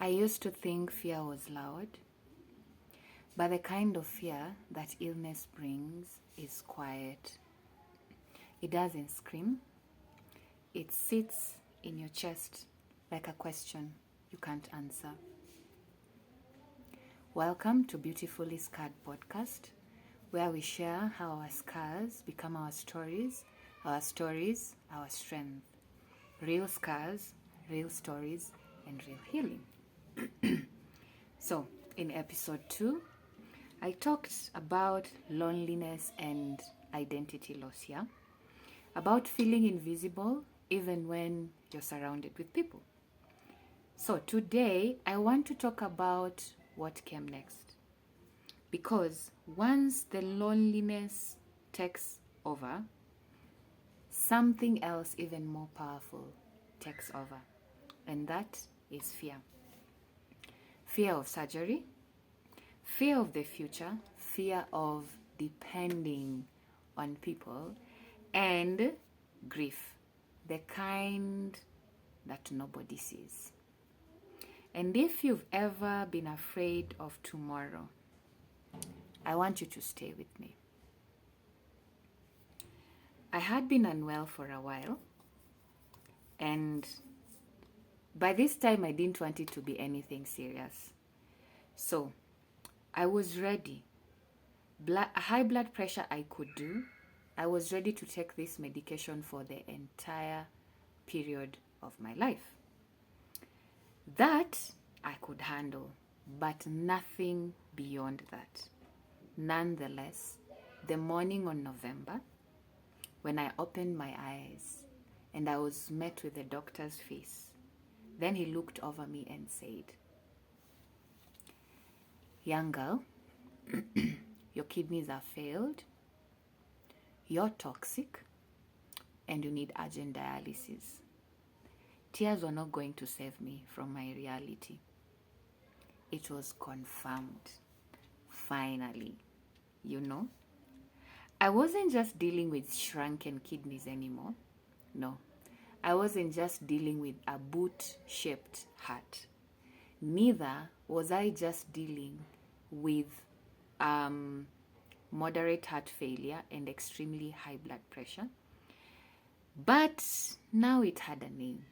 I used to think fear was loud, but the kind of fear that illness brings is quiet. It doesn't scream. It sits in your chest like a question you can't answer. Welcome to Beautifully Scarred Podcast, where we share how our scars become our stories, our strength. Real scars, real stories, and real healing. So, in episode 2, I talked about loneliness and identity loss here, about feeling invisible even when you're surrounded with people. So today, I want to talk about what came next. Because once the loneliness takes over, something else even more powerful takes over. And that is fear. Fear of surgery, fear of the future, fear of depending on people, and grief, the kind that nobody sees. And if you've ever been afraid of tomorrow, I want you to stay with me. I had been unwell for a while, and by this time I didn't want it to be anything serious. So I was ready. High blood pressure I could do. I was ready to take this medication for the entire period of my life. That I could handle, but nothing beyond that. Nonetheless, the morning on November, when I opened my eyes and I was met with the doctor's face, then he looked over me and said, "Young girl, your kidneys are failed, you're toxic, and you need urgent dialysis." Tears were not going to save me from my reality. It was confirmed. Finally, I wasn't just dealing with shrunken kidneys anymore. No, I wasn't just dealing with a boot-shaped heart. Neither was I just dealing with moderate heart failure and extremely high blood pressure. But now it had a name: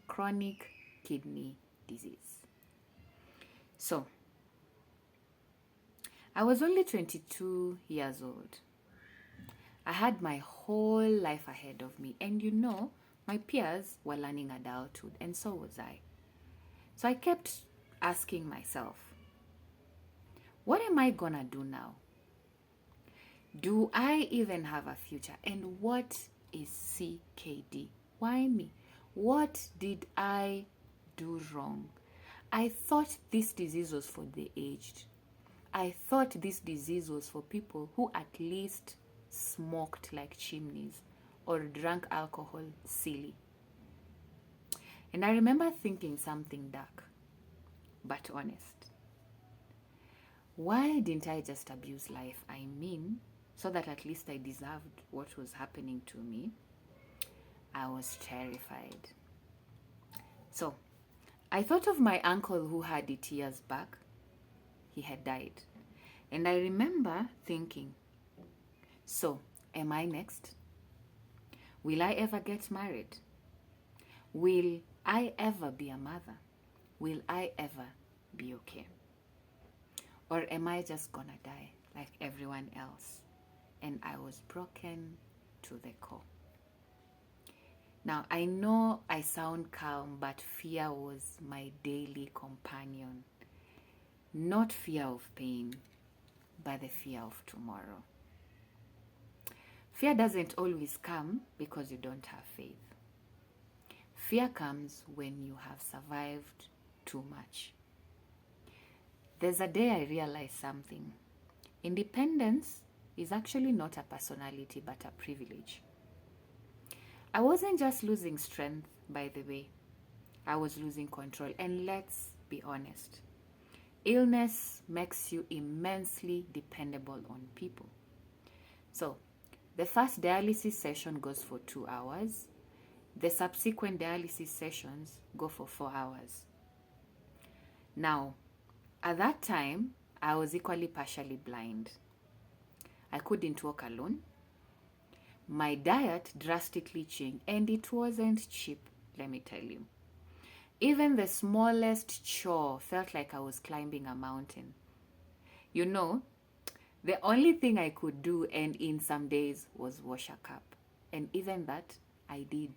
chronic kidney disease. So, I was only 22 years old. I had my whole life ahead of me, and my peers were learning adulthood, and so was I. So I kept asking myself, what am I gonna do now? Do I even have a future? And what is CKD? Why me? What did I do wrong? I thought this disease was for the aged. I thought this disease was for people who at least smoked like chimneys or drank alcohol silly. And I remember thinking something dark, but honest. Why didn't I just abuse life? So that at least I deserved what was happening to me. I was terrified. So, I thought of my uncle who had it years back. He had died. And I remember thinking, so, am I next? Will I ever get married? Will I ever be a mother? Will I ever be okay? Or am I just gonna die like everyone else? And I was broken to the core. Now, I know I sound calm, but fear was my daily companion. Not fear of pain, but the fear of tomorrow. Fear doesn't always come because you don't have faith. Fear comes when you have survived too much. There's a day I realized something. Independence is actually not a personality, but a privilege. I wasn't just losing strength, by the way. I was losing control. And let's be honest. Illness makes you immensely dependable on people. So, the first dialysis session goes for 2 hours. The subsequent dialysis sessions go for 4 hours. Now, at that time, I was equally partially blind. I couldn't walk alone. My diet drastically changed, and it wasn't cheap, let me tell you. Even the smallest chore felt like I was climbing a mountain. You know, the only thing I could do, and in some days, was wash a cup. And even that, I did,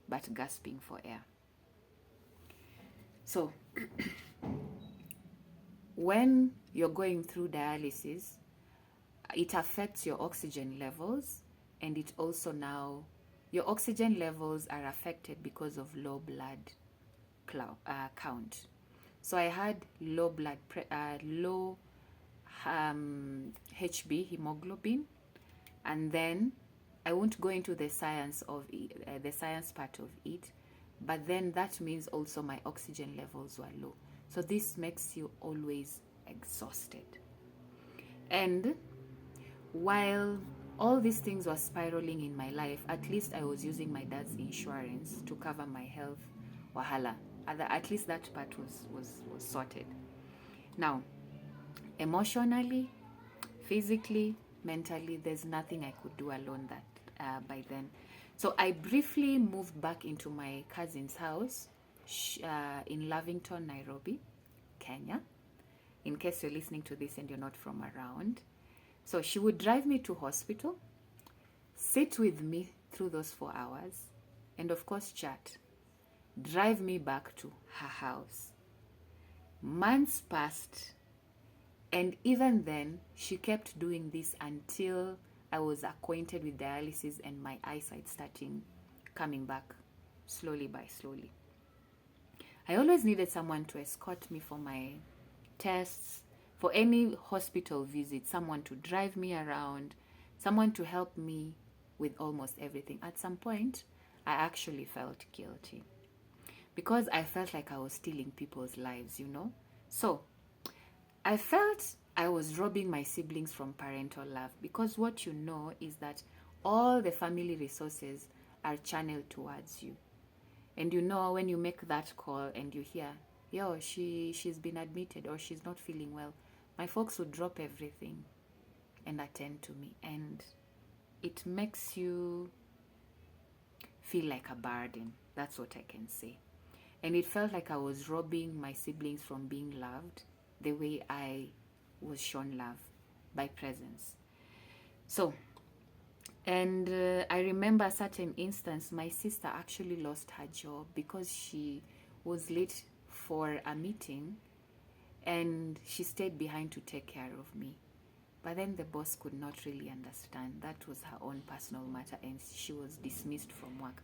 but gasping for air. So, when you're going through dialysis, it affects your oxygen levels, and it also now, your oxygen levels are affected because of low blood count. So I had low HB, hemoglobin, and then I won't go into the science of the science part of it, but then that means also my oxygen levels were low. So this makes you always exhausted. And while all these things were spiraling in my life, at least I was using my dad's insurance to cover my health wahala. At least that part was sorted. Now, emotionally, physically, mentally, there's nothing I could do alone that by then. So I briefly moved back into my cousin's house in Lavington, Nairobi, Kenya, in case you're listening to this and you're not from around. So she would drive me to hospital, sit with me through those 4 hours, and of course chat, drive me back to her house. Months passed, and even then, she kept doing this until I was acquainted with dialysis and my eyesight starting coming back slowly by slowly. I always needed someone to escort me for my tests, for any hospital visit, someone to drive me around, someone to help me with almost everything. At some point, I actually felt guilty because I felt like I was stealing people's lives, you know? So I felt I was robbing my siblings from parental love, because what you know is that all the family resources are channeled towards you. And you know, when you make that call and you hear, yo, she's been admitted or she's not feeling well, my folks would drop everything and attend to me. And it makes you feel like a burden. That's what I can say. And it felt like I was robbing my siblings from being loved the way I was shown love, by presence. So, and I remember a certain instance, my sister actually lost her job because she was late for a meeting and she stayed behind to take care of me. But then the boss could not really understand. That was her own personal matter, and she was dismissed from work.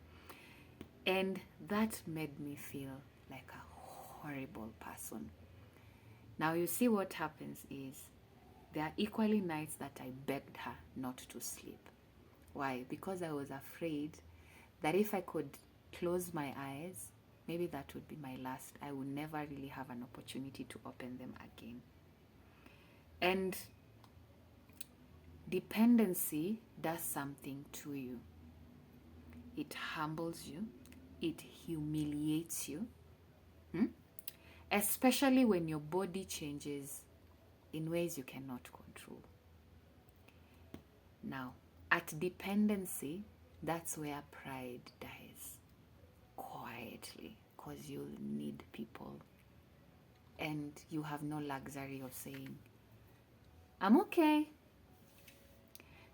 And that made me feel like a horrible person. Now you see, what happens is there are equally nights that I begged her not to sleep. Why? Because I was afraid that if I could close my eyes, maybe that would be my last. I would never really have an opportunity to open them again. And dependency does something to you. It humbles you. It humiliates you. Especially when your body changes in ways you cannot control. Now, at dependency, that's where pride dies quietly, because you need people and you have no luxury of saying, I'm okay.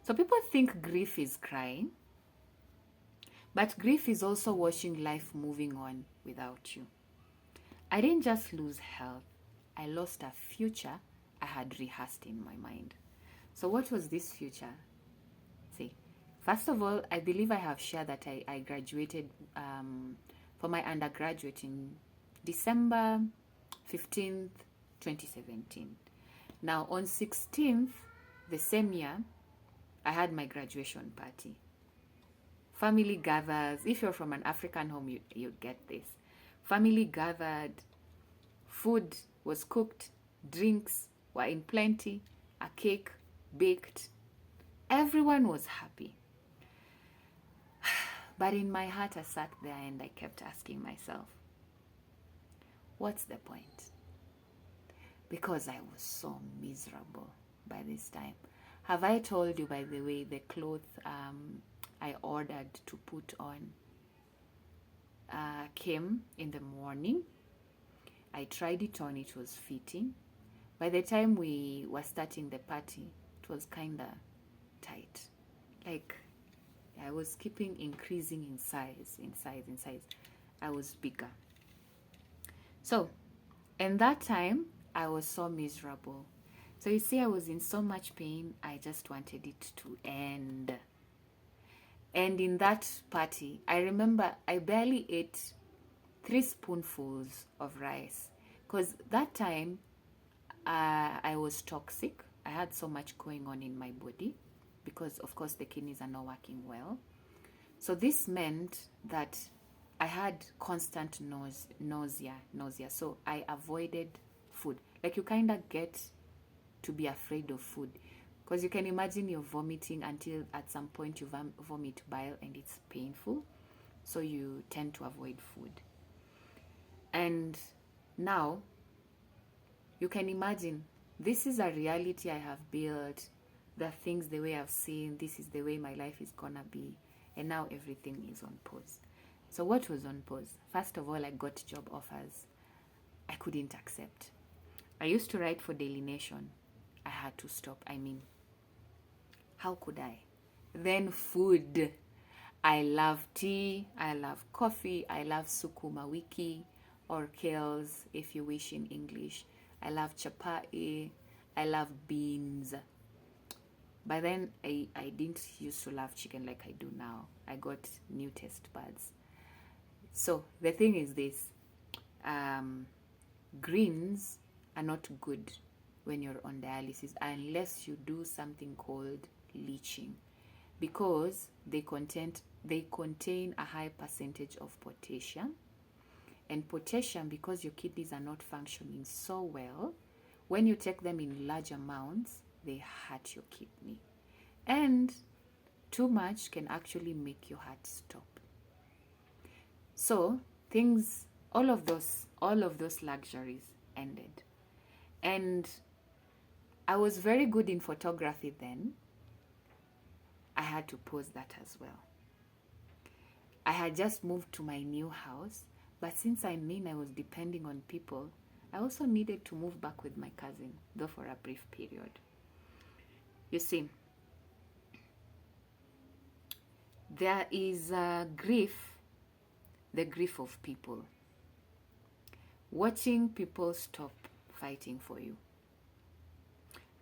So people think grief is crying, but grief is also watching life moving on without you. I didn't just lose health, I lost a future I had rehearsed in my mind. So what was this future? See, first of all, I believe I have shared that I graduated for my undergraduate in December 15th, 2017. Now, on 16th, the same year, I had my graduation party. Family gathers. If you're from an African home, you get this. Family gathered, food was cooked, drinks were in plenty, a cake baked. Everyone was happy. But in my heart, I sat there and I kept asking myself, what's the point? because I was so miserable by this time. Have I told you, by the way, the clothes I ordered to put on came in the morning? I tried it on, it was fitting. By the time we were starting the party, it was kind of tight. Like, I was keeping increasing in size. I was bigger. So, and that time, I was so miserable. So you see, I was in so much pain, I just wanted it to end. And in that party, I remember I barely ate 3 spoonfuls of rice. Because that time, I was toxic. I had so much going on in my body. Because, of course, the kidneys are not working well. So this meant that I had constant nausea. So I avoided food. Like, you kind of get to be afraid of food. Because you can imagine you're vomiting until at some point you vomit bile and it's painful. So you tend to avoid food. And now, you can imagine, this is a reality I have built. The things the way I've seen, this is the way my life is gonna be. And now everything is on pause. So what was on pause? First of all, I got job offers I couldn't accept. I used to write for Daily Nation. I had to stop. I mean, how could I? Then food. I love tea. I love coffee. I love sukuma wiki, or kales, if you wish in English. I love chapati. I love beans. By then, I didn't used to love chicken like I do now. I got new taste buds. So the thing is this. Greens are not good when you're on dialysis unless you do something called leaching, because they contain a high percentage of potassium. And potassium, because your kidneys are not functioning so well, when you take them in large amounts, they hurt your kidney. And too much can actually make your heart stop. So all of those luxuries ended. And I was very good in photography then. I had to pause that as well. I had just moved to my new house, but since I was depending on people, I also needed to move back with my cousin, though for a brief period. You see, there is grief, the grief of people. Watching people stop fighting for you.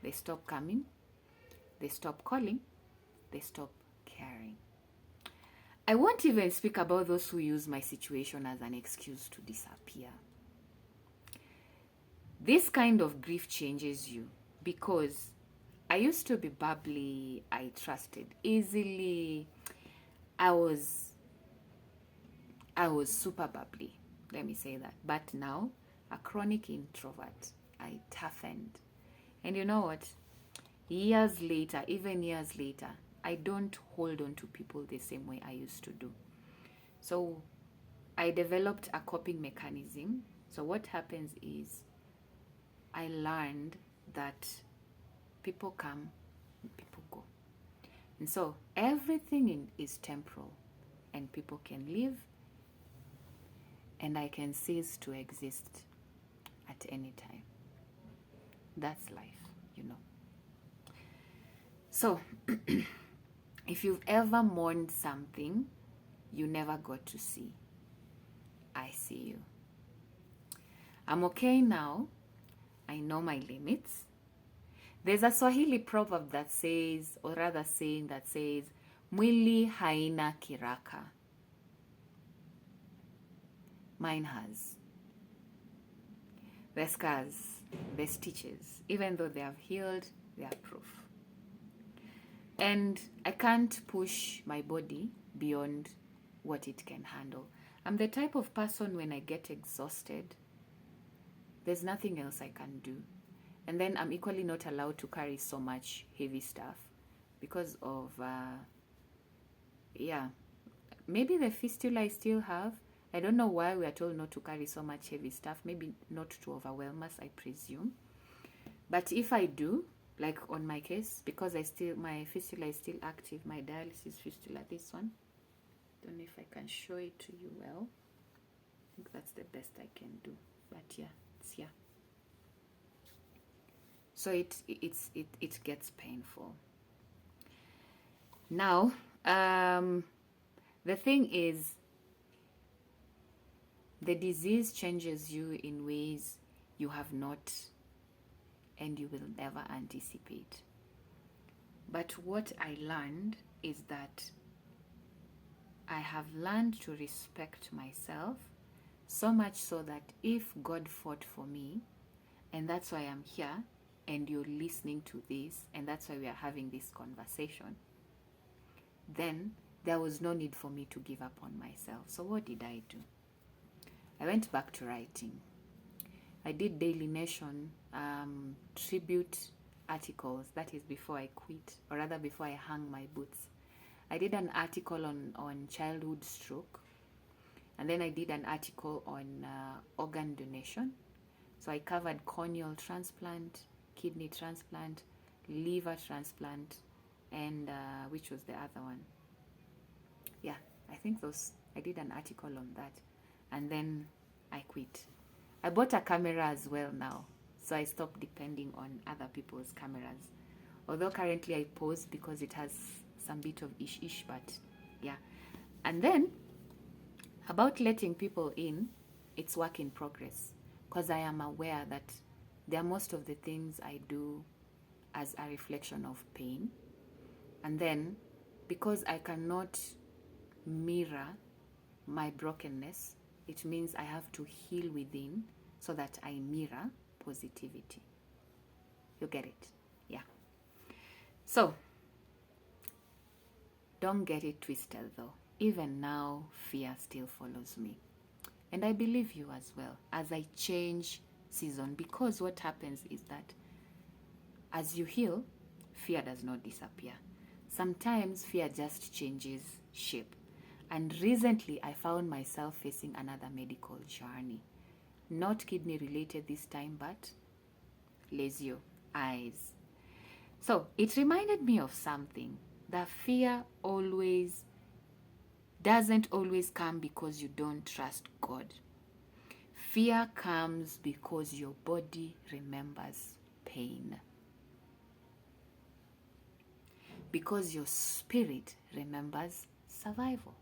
They stop coming, they stop calling, they stop caring. I won't even speak about those who use my situation as an excuse to disappear. This kind of grief changes you, because I used to be bubbly, I trusted easily, I was super bubbly, let me say that. But now, a chronic introvert, I toughened. And you know what? Even years later, I don't hold on to people the same way I used to do. So I developed a coping mechanism. So what happens is, I learned that people come, people go. And so everything is temporal, and people can leave, and I can cease to exist at any time. That's life, you know. So, if you've ever mourned something you never got to see, I see you. I'm okay now. I know my limits. There's a Swahili proverb that says, or rather saying that says, mwili haina kiraka. Mine has. The scars, the stitches, even though they have healed, they are proof. And I can't push my body beyond what it can handle. I'm the type of person, when I get exhausted, there's nothing else I can do. And then I'm equally not allowed to carry so much heavy stuff because of, maybe the fistula I still have. I don't know why we are told not to carry so much heavy stuff. Maybe not to overwhelm us, I presume. But if I do, like on my case, because my fistula is still active, my dialysis fistula, this one, don't know if I can show it to you well. I think that's the best I can do, but yeah, it's here. So it gets painful. Now, the thing is, the disease changes you in ways you have not and you will never anticipate. But what I learned is that I have learned to respect myself, so much so that if God fought for me, and that's why I'm here, and you're listening to this, and that's why we are having this conversation, then there was no need for me to give up on myself. So what did I do? I went back to writing. I did Daily Nation tribute articles. That is before I quit, or rather before I hung my boots. I did an article on childhood stroke, and then I did an article on organ donation. So I covered corneal transplant, kidney transplant, liver transplant, and which was the other one? Yeah, I think I did an article on that, and then I quit. I bought a camera as well now, so I stopped depending on other people's cameras. Although currently I pose because it has some bit of ish, but yeah. And then about letting people in, it's work in progress, because I am aware that there are most of the things I do as a reflection of pain. And then because I cannot mirror my brokenness, it means I have to heal within so that I mirror positivity. You get it? Yeah. So don't get it twisted though. Even now, fear still follows me. And I believe you as well as I change season, because what happens is that as you heal, fear does not disappear. Sometimes fear just changes shape. And recently I found myself facing another medical journey. Not kidney related this time, but lesio, eyes. So it reminded me of something. The fear doesn't always come because you don't trust God. Fear comes because your body remembers pain. Because your spirit remembers survival.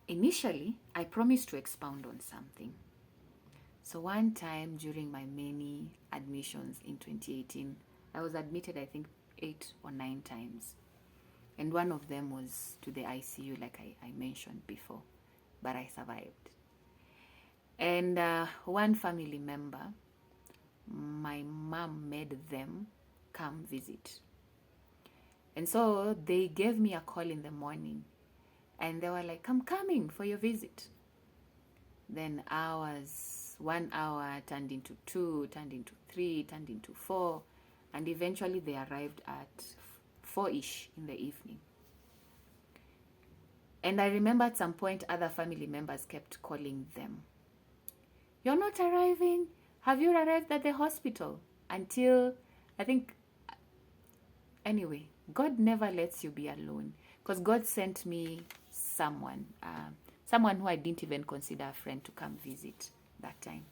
Initially, I promised to expound on something. So one time during my many admissions in 2018, I was admitted I think 8 or 9 times. And one of them was to the ICU, like I mentioned before, but I survived. And one family member, my mom made them come visit. And so they gave me a call in the morning, and they were like, I'm coming for your visit. Then 1 hour turned into 2, turned into 3, turned into 4, and eventually they arrived at 4-ish in the evening. And I remember at some point other family members kept calling them. You're not arriving? Have you arrived at the hospital? Until, I think, anyway, God never lets you be alone. Because God sent me someone who I didn't even consider a friend to come visit that time.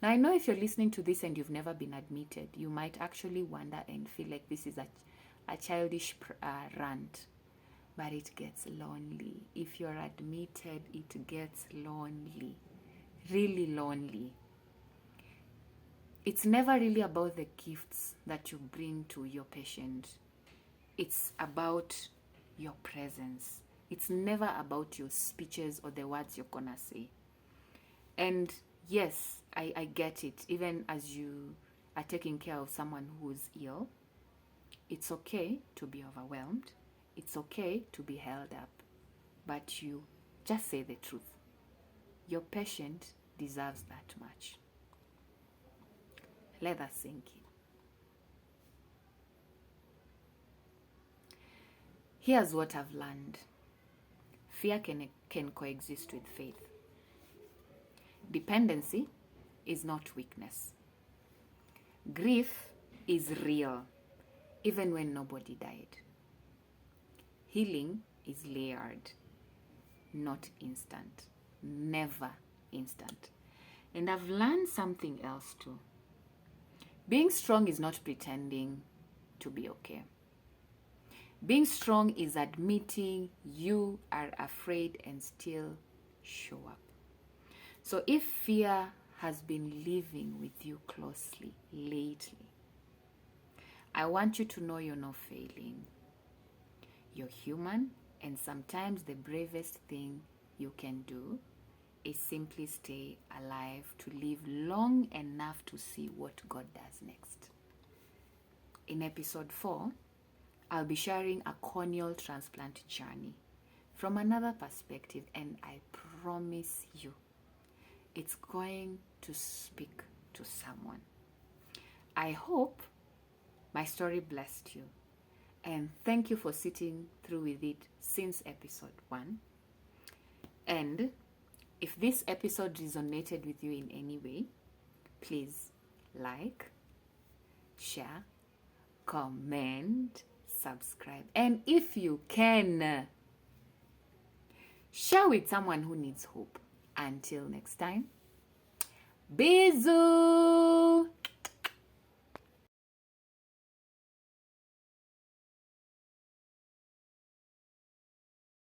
Now, I know if you're listening to this and you've never been admitted, you might actually wonder and feel like this is a childish rant. But it gets lonely. If you're admitted, it gets lonely. Really lonely. It's never really about the gifts that you bring to your patient. It's about your presence. It's never about your speeches or the words you're gonna say. And yes, I get it. Even as you are taking care of someone who's ill, it's okay to be overwhelmed. It's okay to be held up. But you just say the truth. Your patient deserves that much. Let that sink in. Here's what I've learned. Fear can coexist with faith. Dependency is not weakness. Grief is real, even when nobody died. Healing is layered, not instant. Never instant. And I've learned something else too. Being strong is not pretending to be okay. Being strong is admitting you are afraid and still show up. So if fear has been living with you closely lately, I want you to know you're not failing. You're human, and sometimes the bravest thing you can do is simply stay alive to live long enough to see what God does next. In episode 4, I'll be sharing a corneal transplant journey from another perspective, and I promise you, it's going to speak to someone. I hope my story blessed you, and thank you for sitting through with it since episode 1. And if this episode resonated with you in any way, please like, share, comment, subscribe, and if you can, share with someone who needs hope. Until next time, bisous!